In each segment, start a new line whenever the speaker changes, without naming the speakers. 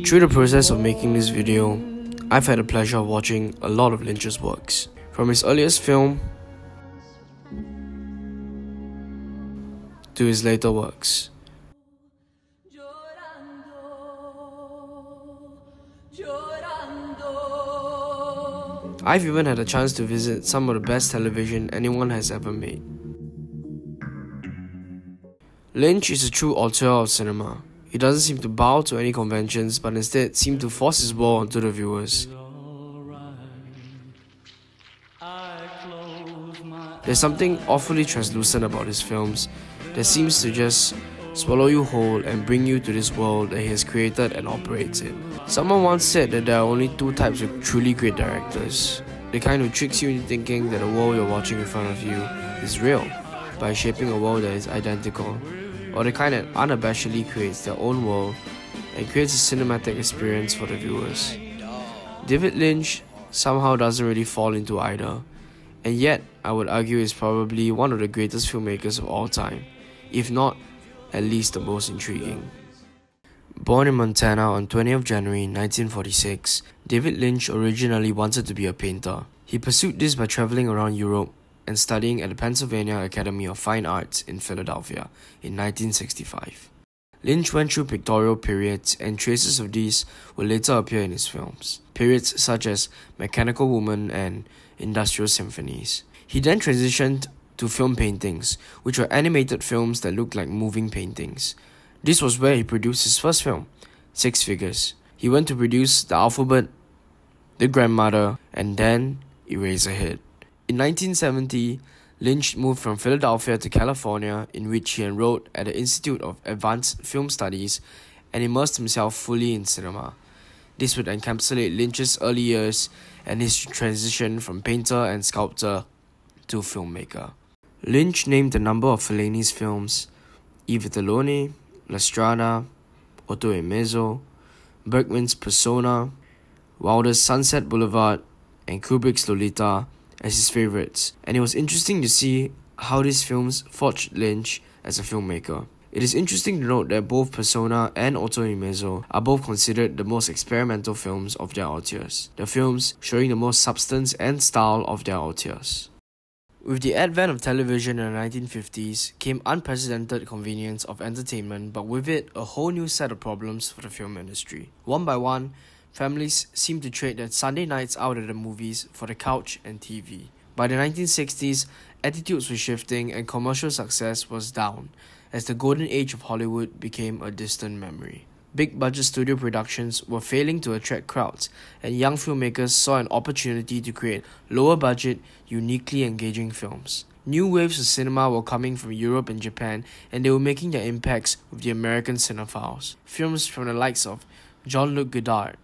Through the process of making this video, I've had the pleasure of watching a lot of Lynch's works. From his earliest film to his later works. I've even had a chance to visit some of the best television anyone has ever made. Lynch is a true auteur of cinema. He doesn't seem to bow to any conventions, but instead seems to force his will onto the viewers. There's something awfully translucent about his films that seems to just swallow you whole and bring you to this world that he has created and operates in. Someone once said that there are only two types of truly great directors. The kind who tricks you into thinking that the world you're watching in front of you is real by shaping a world that is identical, or the kind that unabashedly creates their own world and creates a cinematic experience for the viewers. David Lynch somehow doesn't really fall into either, and yet I would argue is probably one of the greatest filmmakers of all time, if not at least the most intriguing. Born in Montana on 20th January 1946, David Lynch originally wanted to be a painter. He pursued this by traveling around Europe and studying at the Pennsylvania Academy of Fine Arts in Philadelphia in 1965. Lynch went through pictorial periods, and traces of these will later appear in his films, periods such as Mechanical Woman and Industrial Symphonies. He then transitioned to film paintings, which were animated films that looked like moving paintings. This was where he produced his first film, Six Figures. He went to produce The Alphabet, The Grandmother, and then Eraserhead. In 1970, Lynch moved from Philadelphia to California, in which he enrolled at the Institute of Advanced Film Studies and immersed himself fully in cinema. This would encapsulate Lynch's early years and his transition from painter and sculptor to filmmaker. Lynch named a number of Fellini's films: I Vitelloni, La Strada, Otto e Mezzo, Bergman's Persona, Wilder's Sunset Boulevard, and Kubrick's Lolita as his favourites, and it was interesting to see how these films forged Lynch as a filmmaker. It is interesting to note that both Persona and Otto e Mezzo are both considered the most experimental films of their auteurs, the films showing the most substance and style of their auteurs. With the advent of television in the 1950s came unprecedented convenience of entertainment, but with it a whole new set of problems for the film industry. One by one, families seemed to trade their Sunday nights out at the movies for the couch and TV. By the 1960s, attitudes were shifting and commercial success was down, as the golden age of Hollywood became a distant memory. Big-budget studio productions were failing to attract crowds, and young filmmakers saw an opportunity to create lower-budget, uniquely engaging films. New waves of cinema were coming from Europe and Japan, and they were making their impacts with the American cinephiles. Films from the likes of Jean-Luc Godard,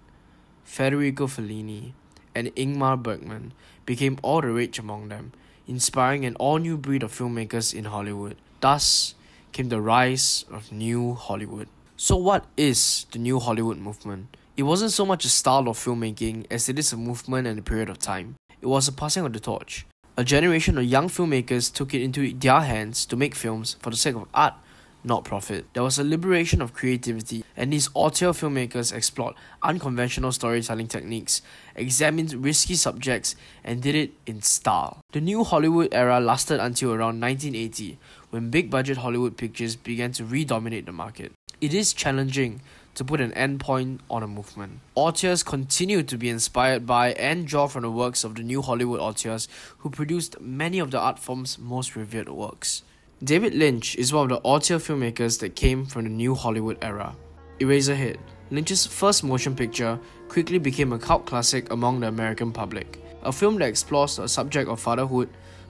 Federico Fellini, and Ingmar Bergman became all the rage among them, inspiring an all-new breed of filmmakers in Hollywood. Thus came the rise of New Hollywood. So what is the New Hollywood movement? It wasn't so much a style of filmmaking as it is a movement and a period of time. It was a passing of the torch. A generation of young filmmakers took it into their hands to make films for the sake of art, not profit. There was a liberation of creativity, and these auteur filmmakers explored unconventional storytelling techniques, examined risky subjects, and did it in style. The New Hollywood era lasted until around 1980, when big-budget Hollywood pictures began to redominate the market. It is challenging to put an endpoint on a movement. Auteurs continue to be inspired by and draw from the works of the New Hollywood auteurs who produced many of the art form's most revered works. David Lynch is one of the auteur filmmakers that came from the New Hollywood era. Eraserhead, Lynch's first motion picture, quickly became a cult classic among the American public. A film that explores the subject of fatherhood,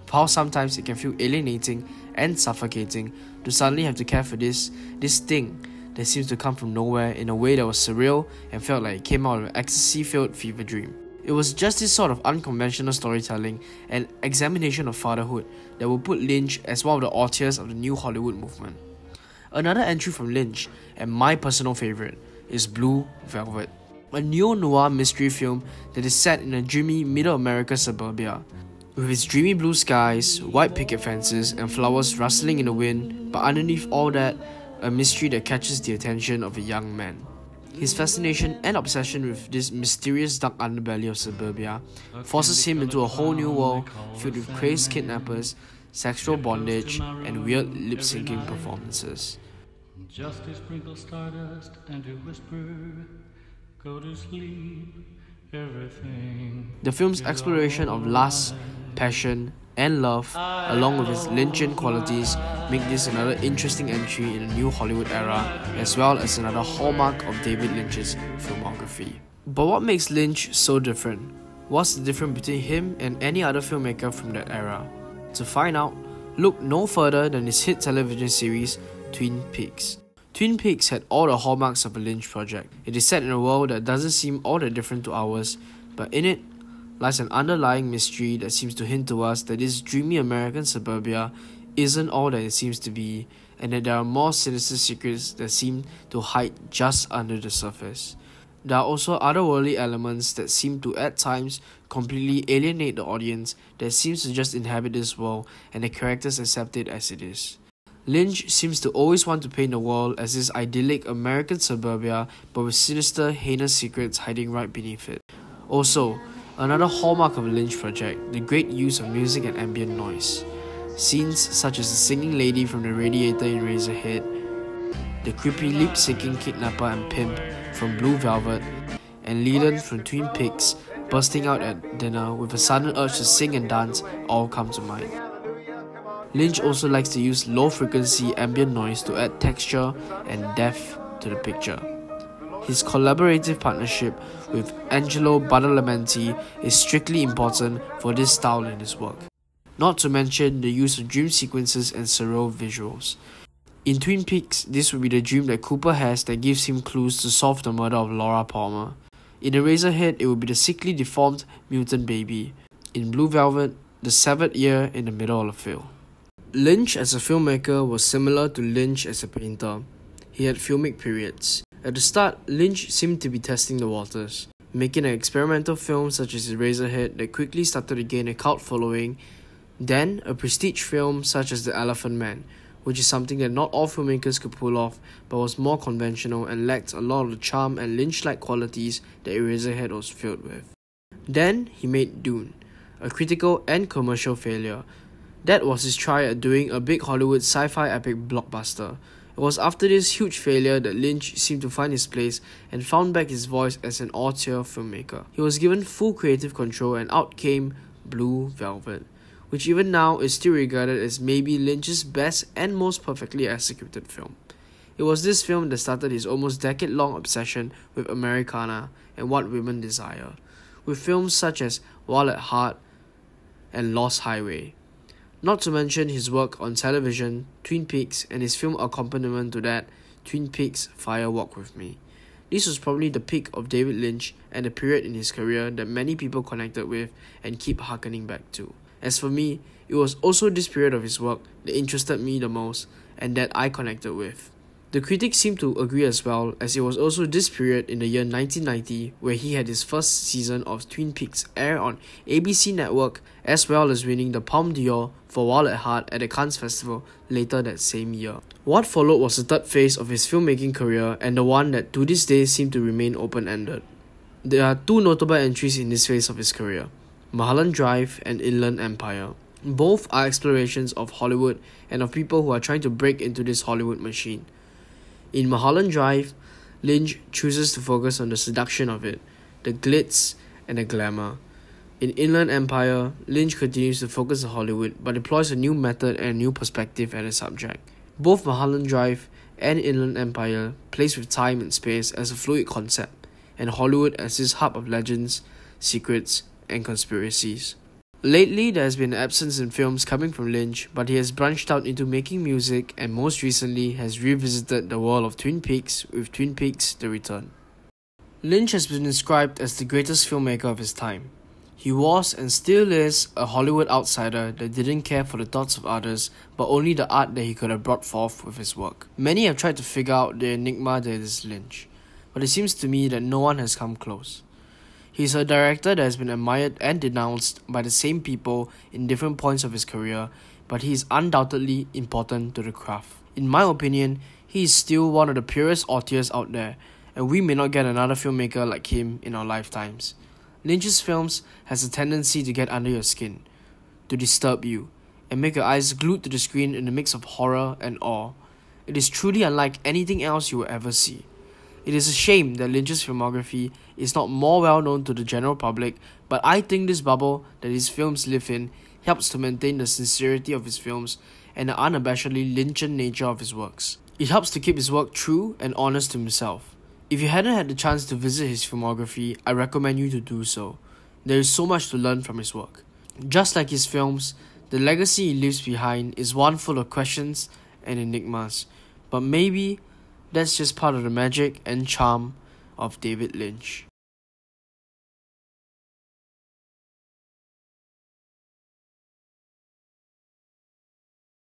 how sometimes it can feel alienating and suffocating to suddenly have to care for this thing that seems to come from nowhere in a way that was surreal and felt like it came out of an ecstasy-filled fever dream. It was just this sort of unconventional storytelling and examination of fatherhood that would put Lynch as one of the auteurs of the New Hollywood movement. Another entry from Lynch, and my personal favourite, is Blue Velvet, a neo-noir mystery film that is set in a dreamy Middle America suburbia. With its dreamy blue skies, white picket fences, and flowers rustling in the wind, but underneath all that, a mystery that catches the attention of a young man. His fascination and obsession with this mysterious dark underbelly of suburbia forces him into a whole new world filled with crazed kidnappers, sexual bondage, and weird lip-syncing performances.
Just to sprinkle stardust and to whisper, go to sleep, everything.
The film's exploration of lust, passion, and love, along with its Lynchian qualities, make this another interesting entry in a new Hollywood era, as well as another hallmark of David Lynch's filmography. But what makes Lynch so different? What's the difference between him and any other filmmaker from that era? To find out, look no further than his hit television series, Twin Peaks. Twin Peaks had all the hallmarks of a Lynch project. It is set in a world that doesn't seem all that different to ours, but in it lies an underlying mystery that seems to hint to us that this dreamy American suburbia isn't all that it seems to be, and that there are more sinister secrets that seem to hide just under the surface. There are also otherworldly elements that seem to at times completely alienate the audience that seems to just inhabit this world and the characters accept it as it is. Lynch seems to always want to paint the world as this idyllic American suburbia, but with sinister, heinous secrets hiding right beneath it. Also, another hallmark of a Lynch project, the great use of music and ambient noise. Scenes such as the singing lady from the radiator in Razorhead, the creepy lip-syncing kidnapper and pimp from Blue Velvet, and Leland from Twin Peaks bursting out at dinner with a sudden urge to sing and dance all come to mind. Lynch also likes to use low-frequency ambient noise to add texture and depth to the picture. His collaborative partnership with Angelo Badalamenti is strictly important for this style in his work, not to mention the use of dream sequences and surreal visuals. In Twin Peaks, this would be the dream that Cooper has that gives him clues to solve the murder of Laura Palmer. In Eraserhead, it would be the sickly deformed mutant baby. In Blue Velvet, the severed ear in the middle of the film. Lynch as a filmmaker was similar to Lynch as a painter. He had filmic periods. At the start, Lynch seemed to be testing the waters, making an experimental film such as Eraserhead that quickly started to gain a cult following, then a prestige film such as The Elephant Man, which is something that not all filmmakers could pull off but was more conventional and lacked a lot of the charm and Lynch-like qualities that Eraserhead was filled with. Then he made Dune, a critical and commercial failure. That was his try at doing a big Hollywood sci-fi epic blockbuster. It was after this huge failure that Lynch seemed to find his place and found back his voice as an auteur filmmaker. He was given full creative control and out came Blue Velvet, which even now is still regarded as maybe Lynch's best and most perfectly executed film. It was this film that started his almost decade-long obsession with Americana and what women desire, with films such as Wild at Heart and Lost Highway. Not to mention his work on television, Twin Peaks, and his film accompaniment to that, Twin Peaks Fire Walk With Me. This was probably the peak of David Lynch and a period in his career that many people connected with and keep harkening back to. As for me, it was also this period of his work that interested me the most and that I connected with. The critics seem to agree as well, as it was also this period in the year 1990 where he had his first season of Twin Peaks air on ABC Network, as well as winning the Palme d'Or for Wild at Heart at the Cannes Festival later that same year. What followed was the third phase of his filmmaking career and the one that to this day seemed to remain open-ended. There are two notable entries in this phase of his career, Mulholland Drive and Inland Empire. Both are explorations of Hollywood and of people who are trying to break into this Hollywood machine. In Mulholland Drive, Lynch chooses to focus on the seduction of it, the glitz and the glamour. In Inland Empire, Lynch continues to focus on Hollywood but deploys a new method and a new perspective at the subject. Both Mulholland Drive and Inland Empire plays with time and space as a fluid concept, and Hollywood as this hub of legends, secrets, and conspiracies. Lately, there has been an absence in films coming from Lynch, but he has branched out into making music and most recently has revisited the world of Twin Peaks with Twin Peaks: The Return. Lynch has been described as the greatest filmmaker of his time. He was and still is a Hollywood outsider that didn't care for the thoughts of others, but only the art that he could have brought forth with his work. Many have tried to figure out the enigma that is Lynch, but it seems to me that no one has come close. He is a director that has been admired and denounced by the same people in different points of his career, but he is undoubtedly important to the craft. In my opinion, he is still one of the purest auteurs out there, and we may not get another filmmaker like him in our lifetimes. Lynch's films has a tendency to get under your skin, to disturb you, and make your eyes glued to the screen in a mix of horror and awe. It is truly unlike anything else you will ever see. It is a shame that Lynch's filmography is not more well known to the general public, but I think this bubble that his films live in helps to maintain the sincerity of his films and the unabashedly Lynchian nature of his works. It helps to keep his work true and honest to himself. If you hadn't had the chance to visit his filmography, I recommend you to do so. There is so much to learn from his work. Just like his films, the legacy he leaves behind is one full of questions and enigmas, but maybe that's just part of the magic and charm of David Lynch.